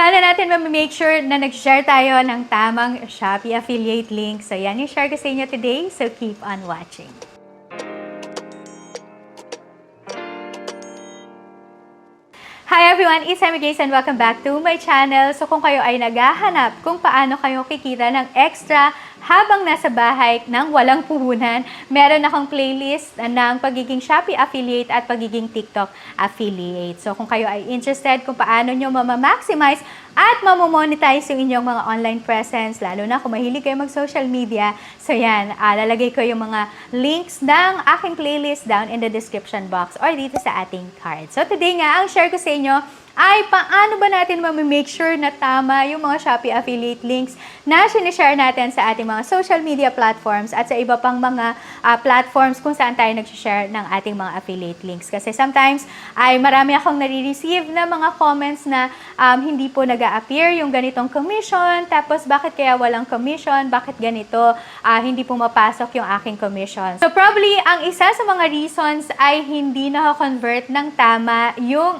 Paano natin ma-make sure na nag-share tayo ng tamang Shopee affiliate link? So yan yung share ko sa inyo today. So keep on watching. Hi everyone! It's Emmy Gaze and welcome back to my channel. So kung kayo ay naghahanap kung paano kayo kikita ng extra habang nasa bahay ng walang puhunan, meron akong playlist ng pagiging Shopee affiliate at pagiging TikTok affiliate. So kung kayo ay interested kung paano nyo mamaximize at mamomonetize yung inyong mga online presence, lalo na kung mahilig kayo mag-social media, so yan, lalagay ko yung mga links ng aking playlist down in the description box or dito sa ating card. So today nga, ang share ko sa inyo ay paano ba natin ma-make sure na tama yung mga Shopee affiliate links na sinishare natin sa ating mga social media platforms at sa iba pang mga platforms kung saan tayo nag-share ng ating mga affiliate links. Kasi sometimes ay marami akong nare-receive na mga comments na hindi po nag-a-appear yung ganitong commission, tapos bakit kaya walang commission, bakit ganito, hindi pumapasok yung aking commission. So probably ang isa sa mga reasons ay hindi naka-convert ng tama yung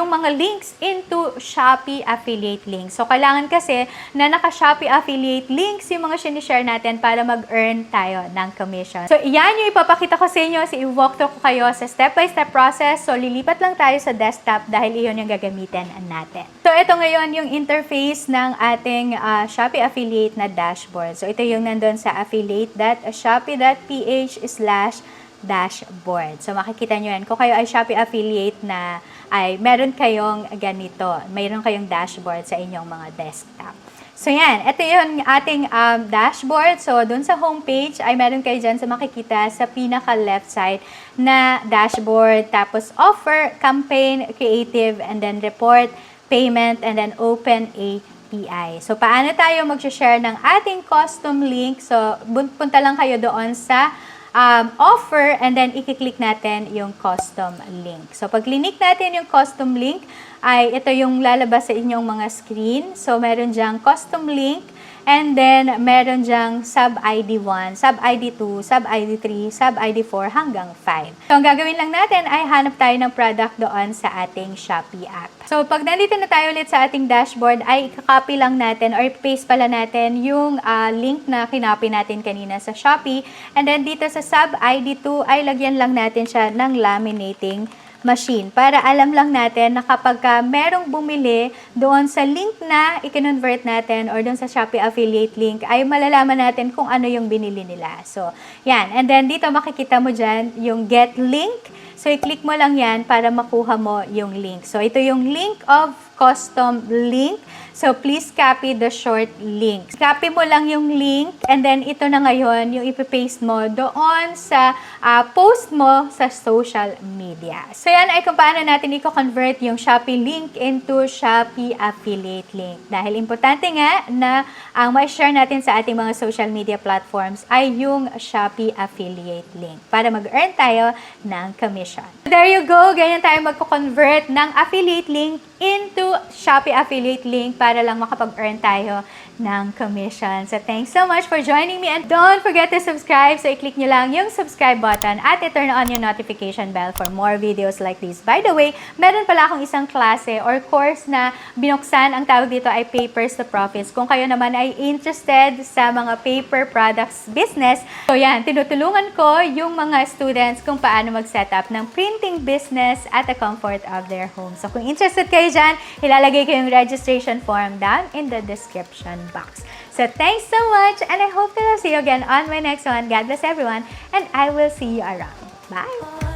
mga links into Shopee affiliate links. So, kailangan kasi na naka-Shopee affiliate links yung mga sinishare natin para mag-earn tayo ng commission. So, iyan yung ipapakita ko sa inyo. So, i-walk through ko kayo sa step-by-step process. So, lilipat lang tayo sa desktop dahil iyon yung gagamitin natin. So, ito ngayon yung interface ng ating Shopee affiliate na dashboard. So, ito yung nandun sa affiliate.shopee.ph/dashboard. So, makikita nyo yan. Kung kayo ay Shopee affiliate na ay meron kayong ganito. Mayroon kayong dashboard sa inyong mga desktop. So, yan. Ito yung ating dashboard. So, dun sa homepage ay meron kayo dyan sa makikita sa pinaka-left side na dashboard. Tapos, offer, campaign, creative, and then report, payment, and then open API. So, paano tayo mag-share ng ating custom link? So, punta lang kayo doon sa offer and then i-click natin yung custom link. So, pag click natin yung custom link, ay ito yung lalabas sa inyong mga screen. So, meron dyang custom link and then meron dyang sub-ID 1, sub-ID 2, sub-ID 3, sub-ID 4 hanggang 5. So, ang gagawin lang natin ay hanap tayo ng product doon sa ating Shopee app. So, pag nandito na tayo ulit sa ating dashboard, ay i-copy lang natin or paste pala natin yung link na kinopy natin kanina sa Shopee. And then, dito sa sub-ID 2, ay lagyan lang natin siya ng laminating machine para alam lang natin na kapag merong bumili doon sa link na i-convert natin or doon sa Shopee affiliate link, ay malalaman natin kung ano yung binili nila. So, yan. And then, dito makikita mo dyan yung get link. So, i-click mo lang yan para makuha mo yung link. So, ito yung link of custom link. So, please copy the short link. Copy mo lang yung link and then ito na ngayon yung ipipaste mo doon sa post mo sa social media. So, yan ay kung paano natin i-convert yung Shopee link into Shopee affiliate link. Dahil importante nga na ang ma-share natin sa ating mga social media platforms ay yung Shopee affiliate link para mag-earn tayo ng commission. So, there you go. Ganyan tayo magko-convert ng affiliate link into Shopee affiliate link para lang makapag-earn tayo ng commission. So, thanks so much for joining me and don't forget to subscribe. So, i-click nyo lang yung subscribe button at i-turn on yung notification bell for more videos like this. By the way, meron pala akong isang klase or course na binuksan. Ang tawag dito ay Papers to Profits. Kung kayo naman ay interested sa mga paper products business, so yan, tinutulungan ko yung mga students kung paano mag-set up ng printing business at the comfort of their home. So, kung interested kayo dyan, ilalagay ko yung registration form down in the description box. So, thanks so much and I hope to see you again on my next one. God bless everyone and I will see you around. Bye!